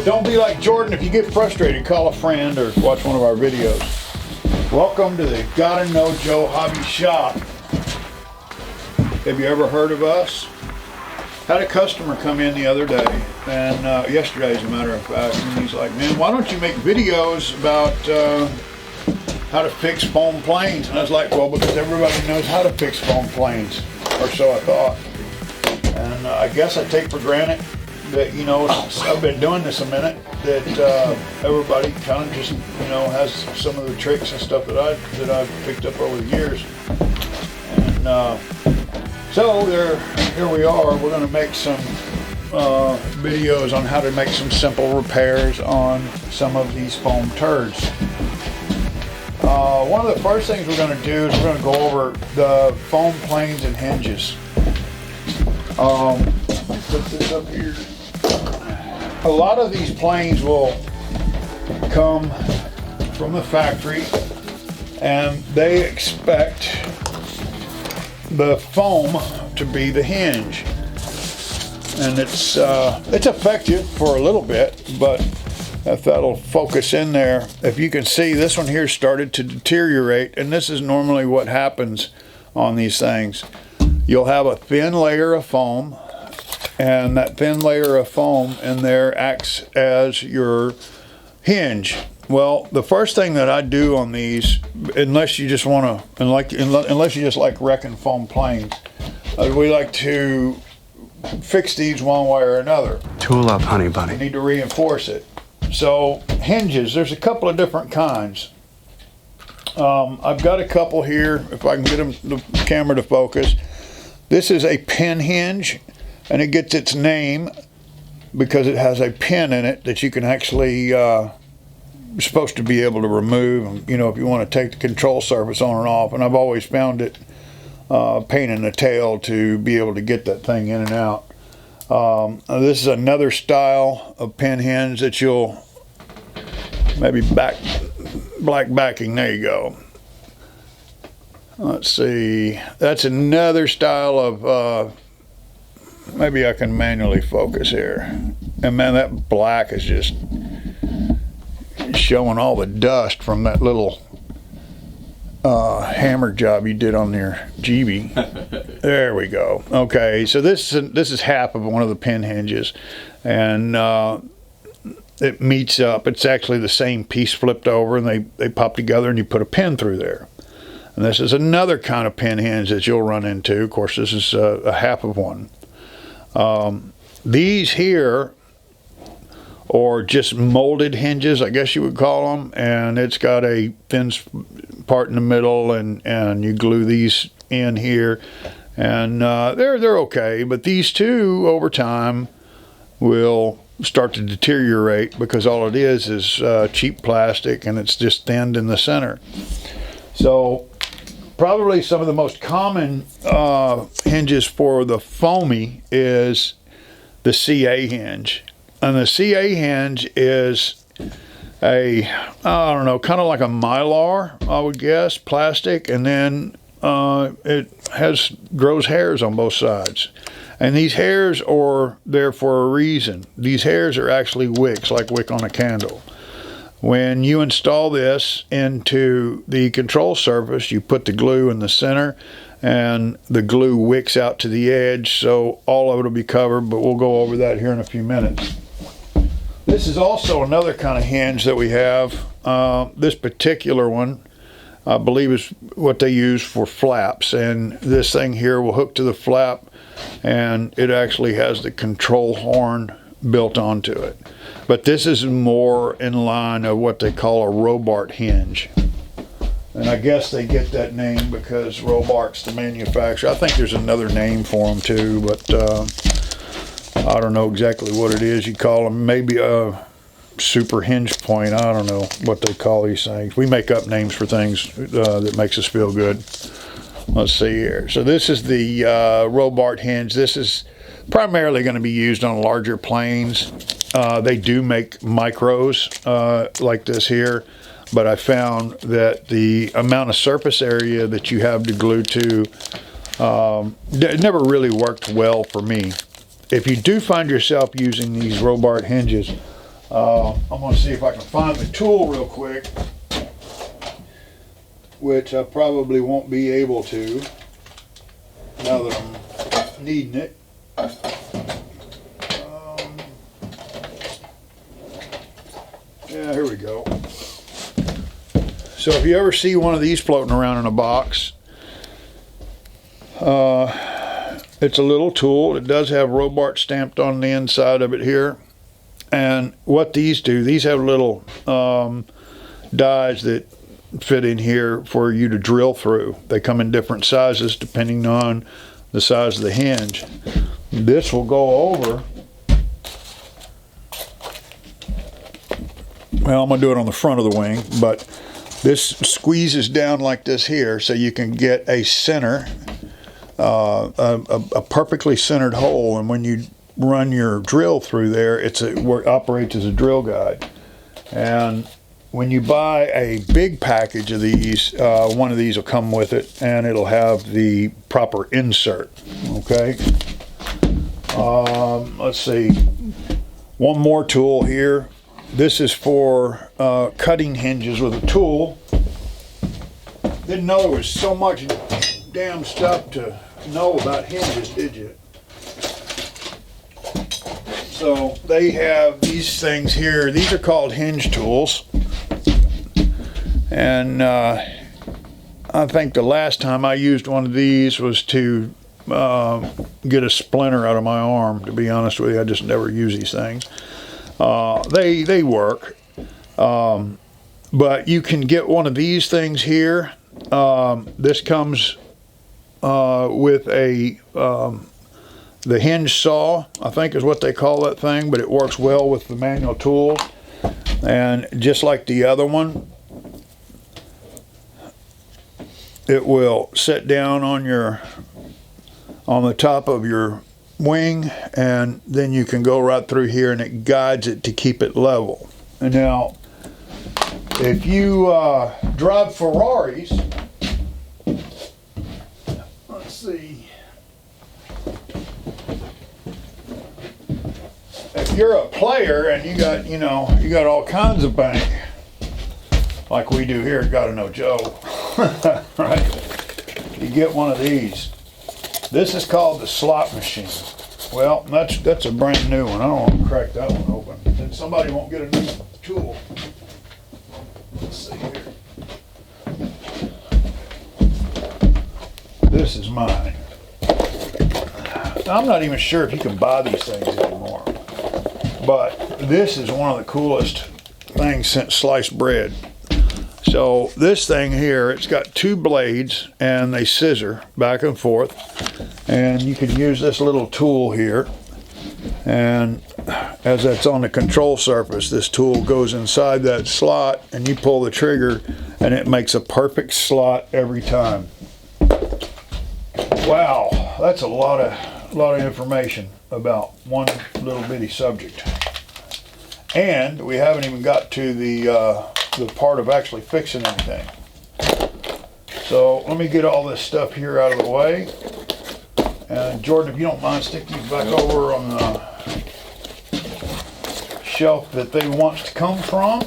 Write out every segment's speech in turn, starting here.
So don't be like Jordan. If you get frustrated, call a friend or watch one of our videos. Welcome to the Gotta Know Joe Hobby Shop. Have you ever heard of us? Had a customer come in the other day, and yesterday as a matter of fact, and he's like, man, why don't you make videos about how to fix foam planes? And I was like, well, because everybody knows how to fix foam planes, or so I thought. And I guess I take for granted that, you know, since I've been doing this a minute, that everybody kind of just, you know, has some of the tricks and stuff that I've picked up over the years. And so here we are. We're going to make some videos on how to make some simple repairs on some of these foam turds. One of the first things we're going to do is we're going to go over the foam planes and hinges. Put this up here. A lot of these planes will come from the factory, and they expect the foam to be the hinge, and it's effective for a little bit, but if that'll focus in there, if you can see, this one here started to deteriorate, and this is normally what happens on these things. You'll have a thin layer of foam, and that thin layer of foam in there acts as your hinge. Well, the first thing that I do on these, unless you just want to, unless you just like wrecking foam planes, we like to fix these one way or another. Tool up, honey bunny. You need to reinforce it. So hinges, there's a couple of different kinds. I've got a couple here, if I can get the camera to focus. This is a pin hinge, and it gets its name because it has a pin in it that you can actually, you're supposed to be able to remove, you know, if you want to take the control surface on and off. And I've always found it pain in the tail to be able to get that thing in and out. This is another style of pin hinge that you'll maybe black backing. There you go. Let's see. That's another style of, maybe I can manually focus here. And man, that black is just showing all the dust from that little hammer job you did on your GB. There we go. Okay, so this is half of one of the pin hinges, and it meets up. It's actually the same piece flipped over, and they pop together, and you put a pin through there. And this is another kind of pin hinge that you'll run into. Of course, this is a half of one. These here, or just molded hinges, I guess you would call them, and it's got a thin part in the middle, and you glue these in here, and they're okay. But these two, over time, will start to deteriorate because all it is cheap plastic, and it's just thinned in the center. So probably some of the most common hinges for the foamy is the CA hinge. And the CA hinge is I don't know, kind of like a Mylar, I would guess, plastic, and then it grows hairs on both sides. And these hairs are there for a reason. These hairs are actually wicks, like wick on a candle. When you install this into the control surface, you put the glue in the center, and the glue wicks out to the edge, so all of it will be covered, but we'll go over that here in a few minutes. This is also another kind of hinge that we have. This particular one, I believe, is what they use for flaps, and this thing here will hook to the flap, and it actually has the control horn built onto it. But this is more in line of what they call a Robart hinge. And I guess they get that name because Robart's the manufacturer. I think there's another name for them too, but I don't know exactly what it is you call them. Maybe a super hinge point. I don't know what they call these things. We make up names for things that makes us feel good. Let's see here. So this is the Robart hinge. This is primarily going to be used on larger planes. They do make micros like this here, but I found that the amount of surface area that you have to glue to it never really worked well for me. If you do find yourself using these Robart hinges, I'm going to see if I can find the tool real quick, which I probably won't be able to now that I'm needing it. Yeah, here we go. So if you ever see one of these floating around in a box, it's a little tool. It does have Robart stamped on the inside of it here. And what these do, these have little dies that fit in here for you to drill through. They come in different sizes depending on the size of the hinge. This will go over. Well, I'm going to do it on the front of the wing, but this squeezes down like this here so you can get a center, a perfectly centered hole, and when you run your drill through there, it operates as a drill guide. And when you buy a big package of these, one of these will come with it, and it'll have the proper insert. Okay. Let's see. One more tool here. This is for cutting hinges with a tool. Didn't know there was so much damn stuff to know about hinges, did you? So they have these things here. These are called hinge tools. And I think the last time I used one of these was to get a splinter out of my arm. To be honest with you, I just never use these things. They work. But you can get one of these things here. This comes with the hinge saw, I think is what they call that thing, but it works well with the manual tool. And just like the other one, it will sit down on the top of your wing, and then you can go right through here and it guides it to keep it level. And now, if you drive Ferraris, let's see. If you're a player and you got all kinds of bank, like we do here at Gotta Know Joe, right? You get one of these. This is called the slot machine. Well, that's a brand new one. I don't want to crack that one open. Then somebody won't get a new tool. Let's see here. This is mine. I'm not even sure if you can buy these things anymore. But this is one of the coolest things since sliced bread. So this thing here, it's got two blades and they scissor back and forth. And you can use this little tool here. And as that's on the control surface, this tool goes inside that slot and you pull the trigger and it makes a perfect slot every time. Wow, that's a lot of information about one little bitty subject. And we haven't even got to the part of actually fixing anything. So let me get all this stuff here out of the way. And Jordan, if you don't mind, stick these back over on the shelf that they want to come from.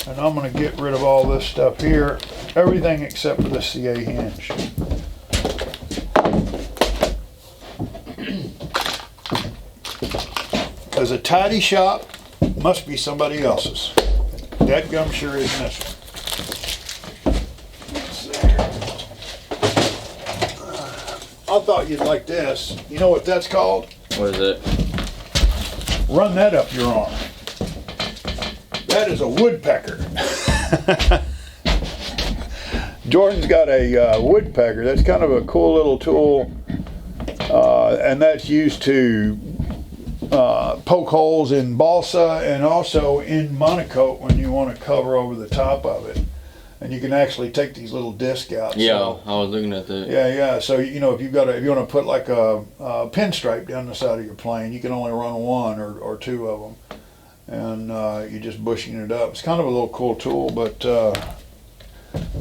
And I'm going to get rid of all this stuff here. Everything except for the CA hinge. As a tidy shop, must be somebody else's. That gum sure isn't this one. Let's see here. I thought you'd like this. You know what that's called? What is it? Run that up your arm. That is a woodpecker. Jordan's got a woodpecker. That's kind of a cool little tool, and that's used to poke holes in balsa and also in monocoat when you want to cover over the top of it. And you can actually take these little discs out. Yeah, so, I was looking at that. Yeah. So if you want to put like a pinstripe down the side of your plane, you can only run one or two of them, and you're just bushing it up. It's kind of a little cool tool, but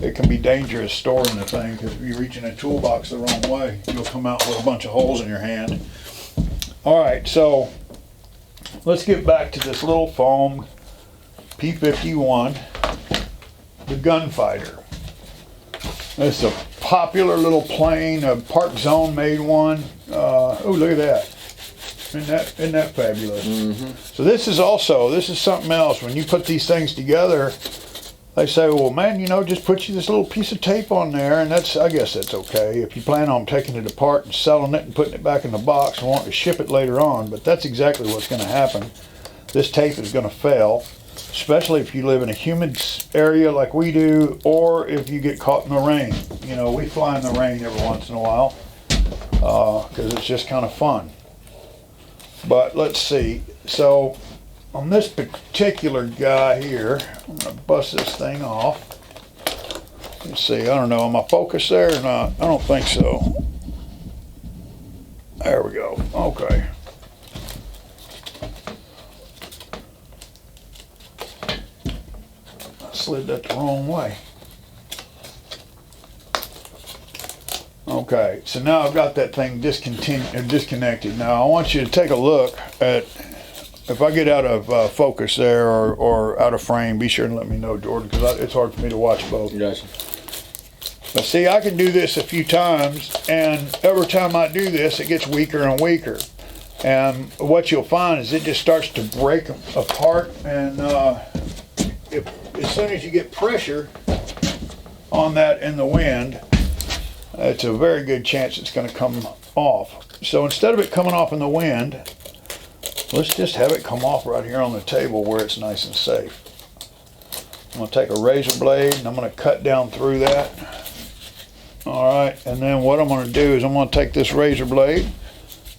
it can be dangerous storing the thing because if you're reaching a toolbox the wrong way, you'll come out with a bunch of holes in your hand. All right, so let's get back to this little foam P51, the Gunfighter. It's a popular little plane. Park Zone made one. Oh, look at that. Isn't that fabulous? Mm-hmm. So this is something else. When you put these things together, they say, well, man, just put you this little piece of tape on there, and I guess that's okay if you plan on taking it apart and selling it and putting it back in the box and wanting to ship it later on. But that's exactly what's going to happen. This tape is going to fail, especially if you live in a humid area like we do, or if you get caught in the rain. We fly in the rain every once in a while because it's just kind of fun. But let's see. So on this particular guy here, I'm going to bust this thing off. Let's see. I don't know. Am I focused there or not? I don't think so. There we go. Okay. I slid that the wrong way. Okay, so now I've got that thing disconnected. Now I want you to take a look at, if I get out of focus there or out of frame, be sure and let me know, Jordan, because it's hard for me to watch both. Gotcha. But see, I can do this a few times, and every time I do this, it gets weaker and weaker. And what you'll find is it just starts to break apart, and as soon as you get pressure on that in the wind, it's a very good chance it's going to come off. So instead of it coming off in the wind, let's just have it come off right here on the table where it's nice and safe. I'm going to take a razor blade and I'm going to cut down through that. All right, and then what I'm going to do is I'm going to take this razor blade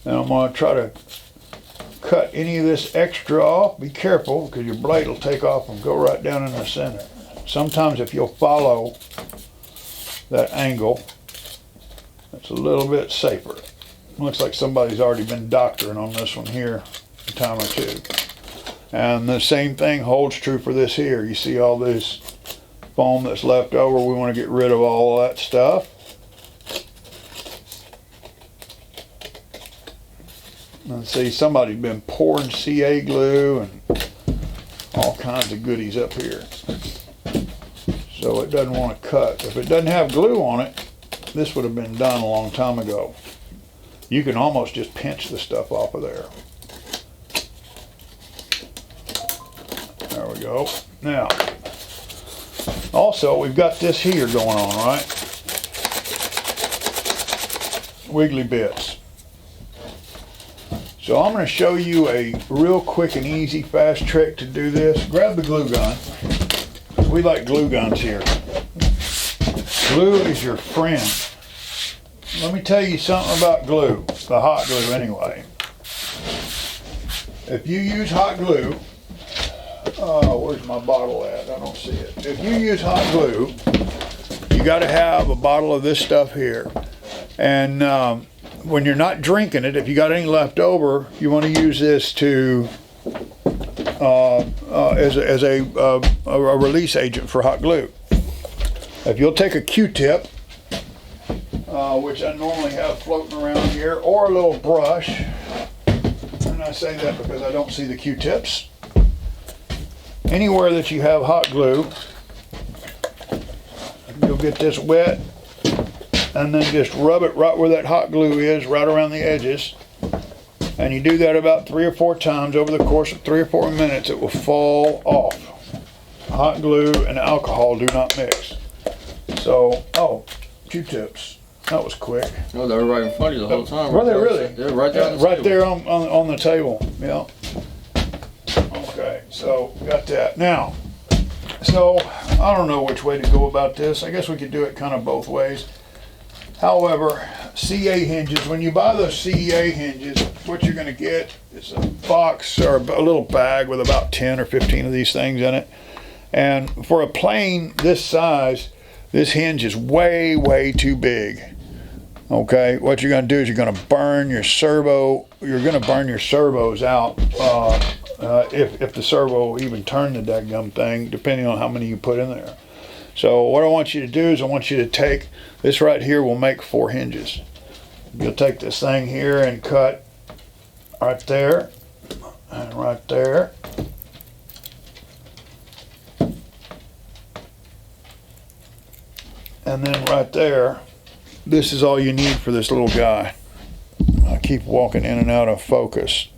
and I'm going to try to cut any of this extra off. Be careful because your blade will take off and go right down in the center. Sometimes if you'll follow that angle, it's a little bit safer. Looks like somebody's already been doctoring on this one here a time or two. And the same thing holds true for this here. You see all this foam that's left over. We want to get rid of all that stuff. And see, somebody's been pouring CA glue and all kinds of goodies up here. So it doesn't want to cut. If it doesn't have glue on it, this would have been done a long time ago. You can almost just pinch the stuff off of there. There we go. Now, also we've got this here going on, right? Wiggly bits. So I'm going to show you a real quick and easy fast trick to do this. Grab the glue gun. We like glue guns here. Glue is your friend. Let me tell you something about glue, the hot glue anyway. If you use hot glue, where's my bottle at? I don't see it. If you use hot glue, you got to have a bottle of this stuff here. And when you're not drinking it, if you got any left over, you want to use this to as a release agent for hot glue. If you'll take a Q-tip, which I normally have floating around here, or a little brush, and I say that because I don't see the Q-tips. Anywhere that you have hot glue, you'll get this wet, and then just rub it right where that hot glue is, right around the edges. And you do that about 3 or 4 times over the course of 3 or 4 minutes, it will fall off. Hot glue and alcohol do not mix. So, Q-tips. That was quick. Oh, they were right in front of you the whole time. Were they really? They're right there. Right there on the table. Yeah. Okay, so got that. Now, so I don't know which way to go about this. I guess we could do it kind of both ways. However, CA hinges, when you buy those CA hinges, what you're going to get is a box or a little bag with about 10 or 15 of these things in it. And for a plane this size, this hinge is way, way too big. Okay, what you're going to do is you're going to burn your servo. You're going to burn your servos out if the servo will even turn the dadgum thing, depending on how many you put in there. So what I want you to do is I want you to take this right here. Will make 4 hinges. You'll take this thing here and cut right there, And right there. And then right there, this is all you need for this little guy. I keep walking in and out of focus.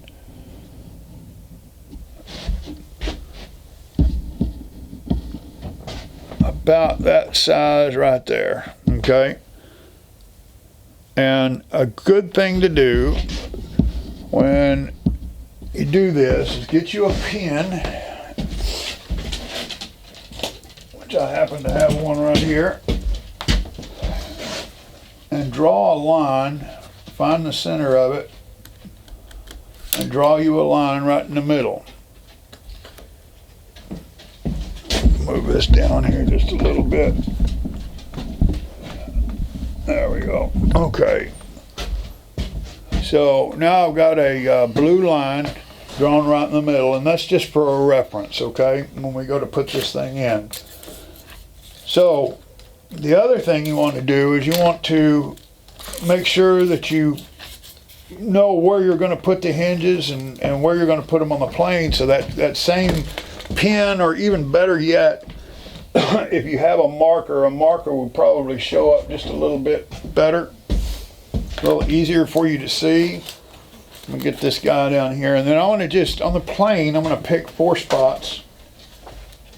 About that size right there, okay? And a good thing to do when you do this is get you a pen, which I happen to have one right here, and draw a line, find the center of it, and draw you a line right in the middle. Move this down here just a little bit. There we go. Okay. So now I've got a blue line drawn right in the middle, and that's just for a reference, okay, when we go to put this thing in. So the other thing you want to do is you want to make sure that you know where you're going to put the hinges and where you're going to put them on the plane, so that same pin, or even better yet, if you have a marker will probably show up just a little bit better, a little easier for you to see. I'm gonna get this guy down here, and then I want to just, on the plane, I'm going to pick 4 spots,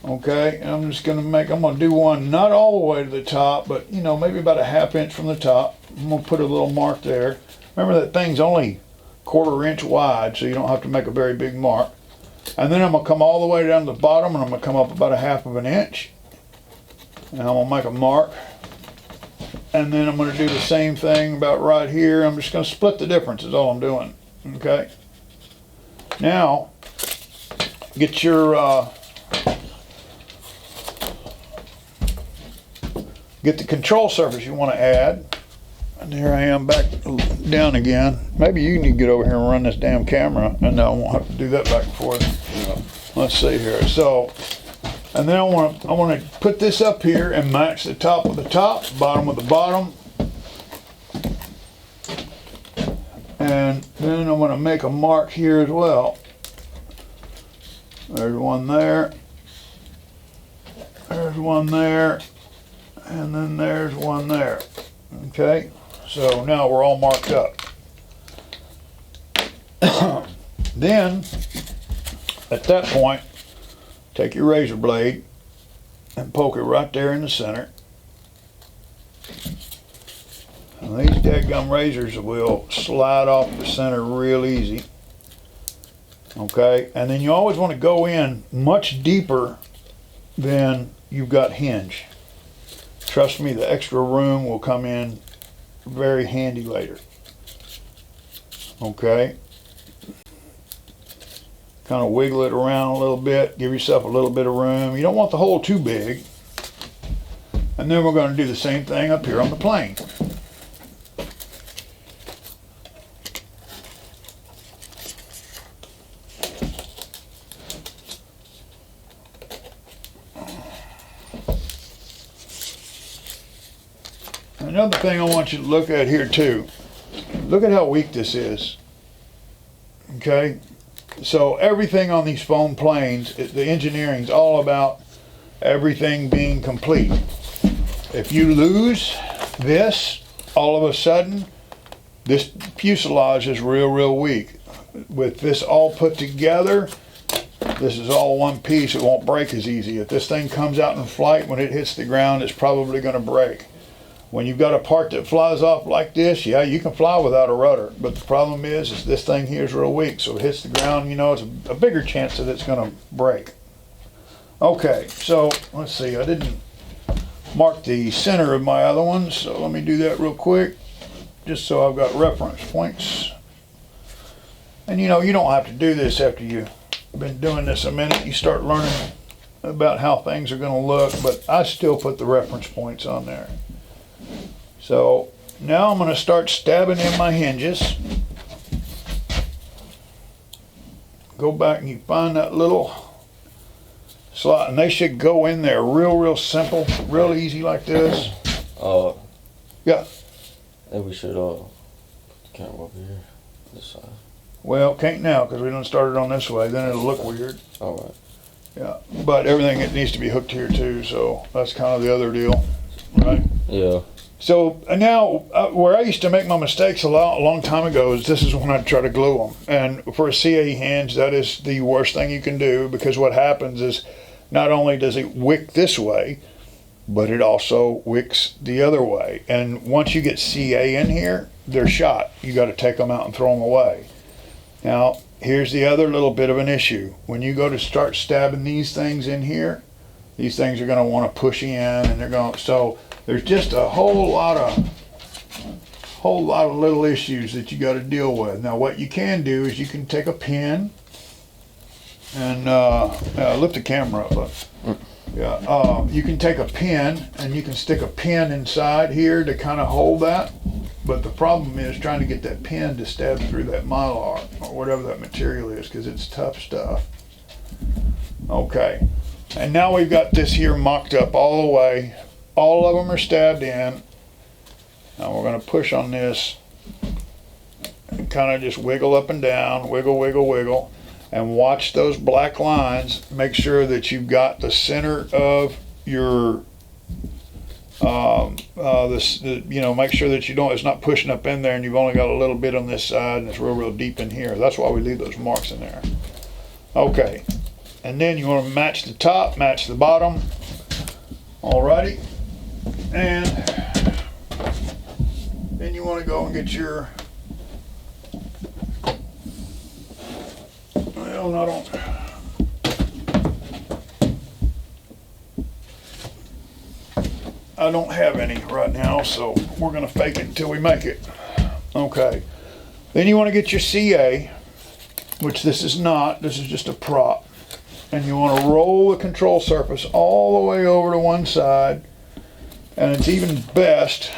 okay, and I'm going to do one not all the way to the top, but you know, maybe about a ½ inch from the top. I'm going to put a little mark there. Remember that thing's only 1/4 inch wide, so you don't have to make a very big mark. And then I'm going to come all the way down to the bottom, and I'm going to come up about a ½ inch. And I'm going to make a mark. And then I'm going to do the same thing about right here. I'm just going to split the difference is all I'm doing. Okay. Now, get your, get the control surface you want to add. And here I am back down again. Maybe you need to get over here and run this damn camera, and I won't have to do that back and forth. Yeah. Let's see here. So, and then I want to put this up here and match the top with the top, bottom with the bottom. And then I'm going to make a mark here as well. There's one there. There's one there. And then there's one there. Okay. So now we're all marked up. Then, at that point, take your razor blade and poke it right there in the center. And these dadgum razors will slide off the center real easy. Okay, and then you always want to go in much deeper than you've got hinge. Trust me, the extra room will come in very handy later. Okay. Kind of wiggle it around a little bit, give yourself a little bit of room. You don't want the hole too big. And then we're going to do the same thing up here on the plane. Another thing I want you to look at here too, look at how weak this is. Okay, so everything on these foam planes, the engineering is all about everything being complete. If you lose this, all of a sudden, this fuselage is real weak. With this all put together, this is all one piece, it won't break as easy. If this thing comes out in flight, when it hits the ground, it's probably going to break. When you've got a part that flies off like this, yeah, you can fly without a rudder. But the problem is this thing here is real weak. So it hits the ground, you know, it's a bigger chance that it's going to break. Okay, so let's see. I didn't mark the center of my other ones, so let me do that real quick, just so I've got reference points. And you know, you don't have to do this after you've been doing this a minute. You start learning about how things are going to look, but I still put the reference points on there. So now I'm going to start stabbing in my hinges. Go back and you find that little slot, and they should go in there real simple, real easy like this. Yeah. Maybe we should put the camera over here, this side. Well, can't now because we done started on this way. Then it'll look weird. All right. Yeah, but everything it needs to be hooked here too. So that's kind of the other deal, right? Yeah. So now, where I used to make my mistakes a long time ago is this is when I try to glue them. And for a CA hinge, that is the worst thing you can do because what happens is not only does it wick this way, but it also wicks the other way. And once you get CA in here, they're shot. You got to take them out and throw them away. Now, here's the other little bit of an issue. When you go to start stabbing these things in here, these things are going to want to push in, and they're going to, so there's just a whole lot of little issues that you got to deal with. Now, what you can do is you can take a pin and lift the camera up. Yeah, you can take a pin and you can stick a pin inside here to kind of hold that. But the problem is trying to get that pin to stab through that mylar or whatever that material is because it's tough stuff. Okay, and now we've got this here mocked up all the way. All of them are stabbed in. Now we're going to push on this and kind of just wiggle up and down, wiggle, wiggle, wiggle, and watch those black lines. Make sure that you've got the center of your make sure that it's not pushing up in there and you've only got a little bit on this side and it's real deep in here. That's why we leave those marks in there. Okay, and then you want to match the top, match the bottom. Alrighty, and then you want to go and get your, well, not on. I don't have any right now, so we're going to fake it until we make it. Okay. Then you want to get your CA, which this is not. This is just a prop. And you want to roll the control surface all the way over to one side. And it's even best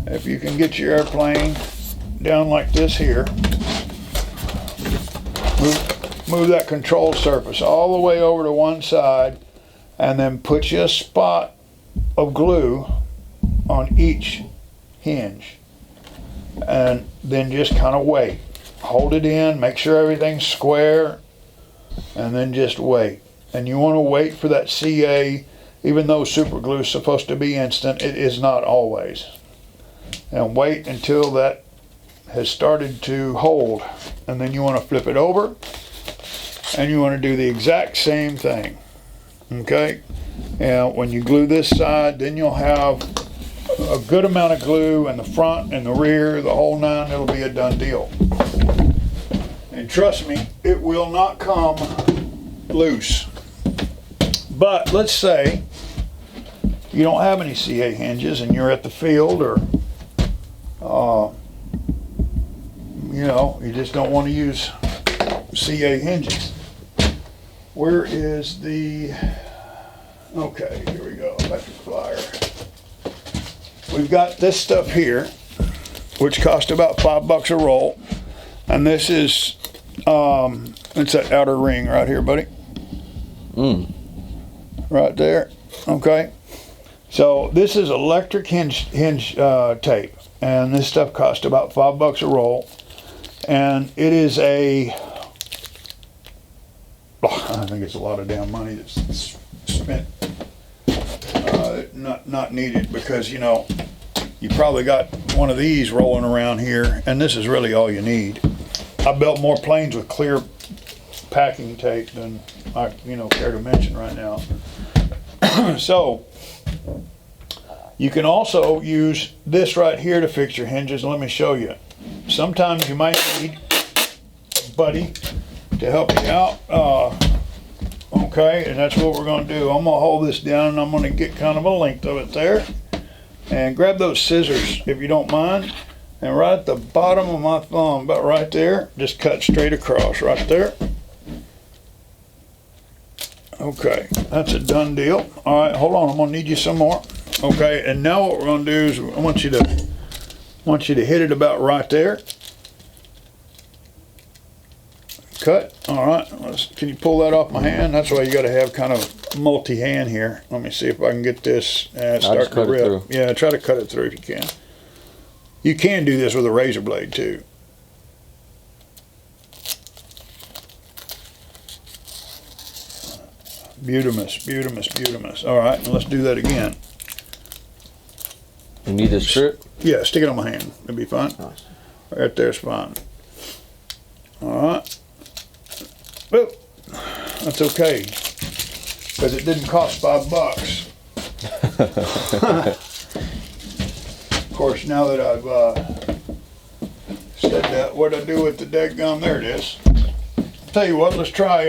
if you can get your airplane down like this here. Move that control surface all the way over to one side. And then put you a spot of glue on each hinge. And then just kind of wait. Hold it in, make sure everything's square, and then just wait. And you want to wait for that CA, even though super glue is supposed to be instant, it is not always. And wait until that has started to hold. And then you want to flip it over, and you want to do the exact same thing. Okay, and when you glue this side, then you'll have a good amount of glue in the front and the rear, the whole nine. It'll be a done deal. And trust me, it will not come loose. But let's say you don't have any CA hinges and you're at the field, or you just don't want to use CA hinges. Where is the, okay, here we go, electric flyer. We've got this stuff here, which cost about $5 a roll. And this is, it's that outer ring right here, buddy. Right there, okay. So this is electric hinge tape. And this stuff cost about $5 a roll. And it is I think it's a lot of damn money that's spent, not needed, because you probably got one of these rolling around here, and this is really all you need. I built more planes with clear packing tape than I care to mention right now. So you can also use this right here to fix your hinges, and let me show you. Sometimes you might need a buddy to help you out. Okay, and that's what we're going to do. I'm going to hold this down and I'm going to get kind of a length of it there. And grab those scissors if you don't mind. And right at the bottom of my thumb, about right there, just cut straight across right there. Okay, that's a done deal. All right, hold on, I'm going to need you some more. Okay, and now what we're going to do is I want you to hit it about right there. Cut. All right. Can you pull that off my hand? That's why you got to have kind of multi-hand here. Let me see if I can get this. Start to rip. Yeah, try to cut it through if you can. You can do this with a razor blade too. Butamus. All right, let's do that again. You need this strip? Yeah, stick it on my hand. It'll be fine. Nice. Right there's fine. All right. Well, that's okay, because it didn't cost $5. Of course, now that I've said that, what'd I do with the dead gum? There it is. Tell you what, let's try,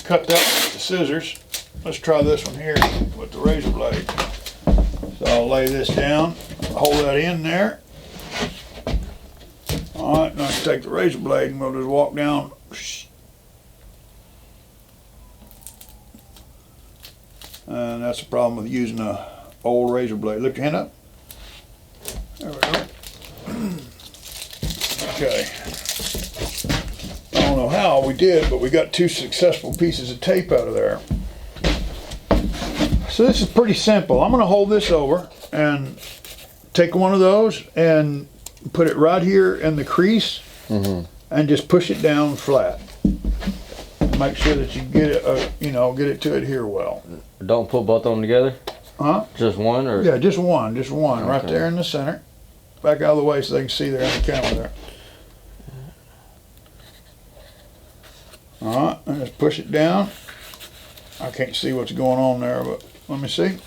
cut that with the scissors. Let's try this one here with the razor blade. So I'll lay this down, hold that in there. All right, now I can take the razor blade and we'll just walk down. And that's the problem with using a old razor blade. Lift your hand up. There we go. Okay. I don't know how we did, but we got 2 successful pieces of tape out of there. So this is pretty simple. I'm going to hold this over and take one of those and put it right here in the crease and just push it down flat. Make sure that you get it, get it to adhere well. Don't put both of them together? Huh? Just one, or? Yeah, just one, Okay. right there in the center. Back out of the way so they can see there on the camera there. All right, and just push it down. I can't see what's going on there, but let me see.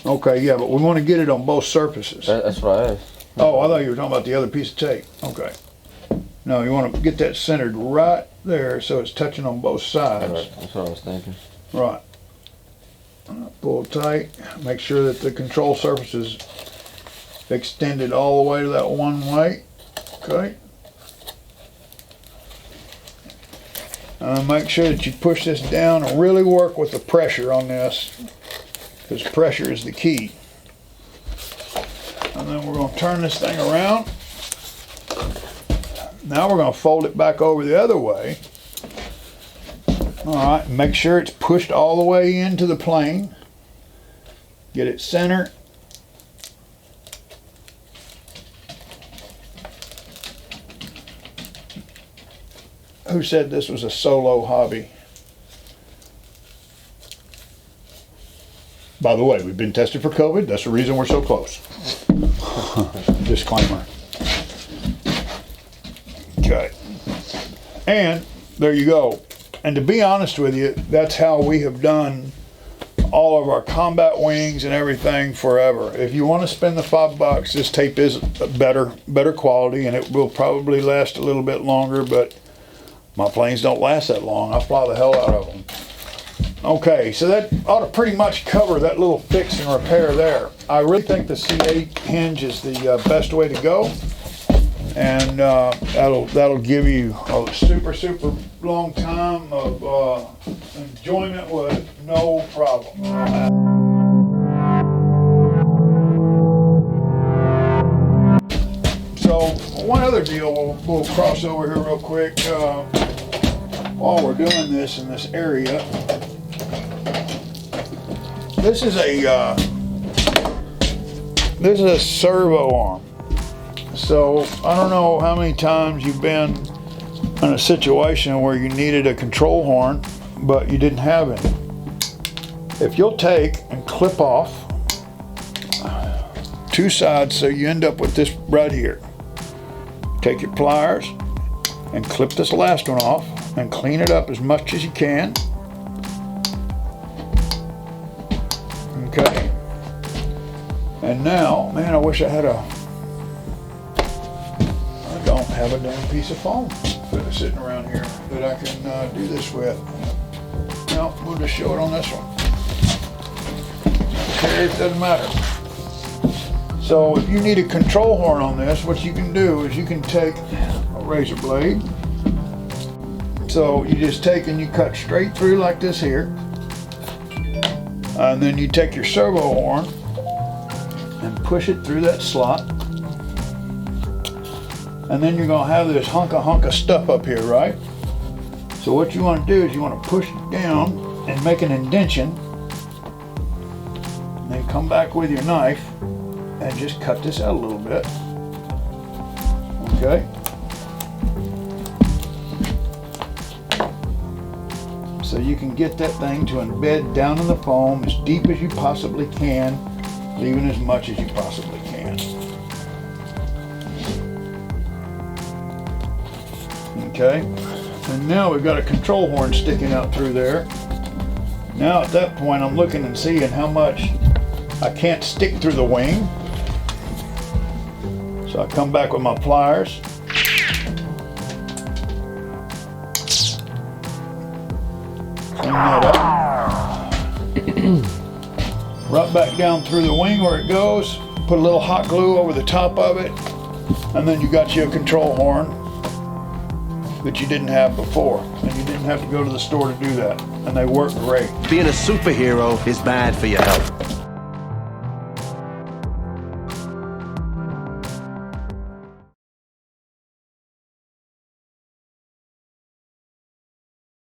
Okay, yeah, but we want to get it on both surfaces. That's what I asked. Oh, I thought you were talking about the other piece of tape. Okay. No, you want to get that centered right there so it's touching on both sides. Right. That's what I was thinking. Right. Pull tight. Make sure that the control surface is extended all the way to that one way. Okay. Make sure that you push this down and really work with the pressure on this, because pressure is the key. And then we're going to turn this thing around. Now we're going to fold it back over the other way. All right, make sure it's pushed all the way into the plane. Get it centered. Who said this was a solo hobby? By the way, we've been tested for COVID. That's the reason we're so close. Disclaimer. Okay. And there you go. And to be honest with you, that's how we have done all of our combat wings and everything forever. If you want to spend the $5, this tape is better quality, and it will probably last a little bit longer, but my planes don't last that long. I fly the hell out of them. Okay, so that ought to pretty much cover that little fix and repair there. I really think the C8 hinge is the best way to go, and that'll give you a super long time of enjoyment with no problem. So one other deal we'll cross over here real quick while we're doing this in this area. This is a servo arm. So I don't know how many times you've been in a situation where you needed a control horn, but you didn't have any. If you'll take and clip off 2 sides so you end up with this right here. Take your pliers and clip this last one off and clean it up as much as you can. Okay. And now, man, I wish I had I don't have a damn piece of foam sitting around here that I can do this with. No, we'll just show it on this one. Okay, it doesn't matter. So if you need a control horn on this, what you can do is you can take a razor blade. So you just take and you cut straight through like this here. And then you take your servo horn and push it through that slot. And then you're gonna have this hunk of stuff up here, right? So what you wanna do is you wanna push it down and make an indentation. And then come back with your knife and just cut this out a little bit. Okay. so you can get that thing to embed down in the foam as deep as you possibly can, leaving as much as you possibly can. Okay, and now we've got a control horn sticking out through there. Now at that point I'm looking and seeing how much I can't stick through the wing. So I come back with my pliers. Clean that up. Right back down through the wing where it goes. Put a little hot glue over the top of it. And then you got you a control horn that you didn't have before. And you didn't have to go to the store to do that. And they work great. Being a superhero is bad for your health.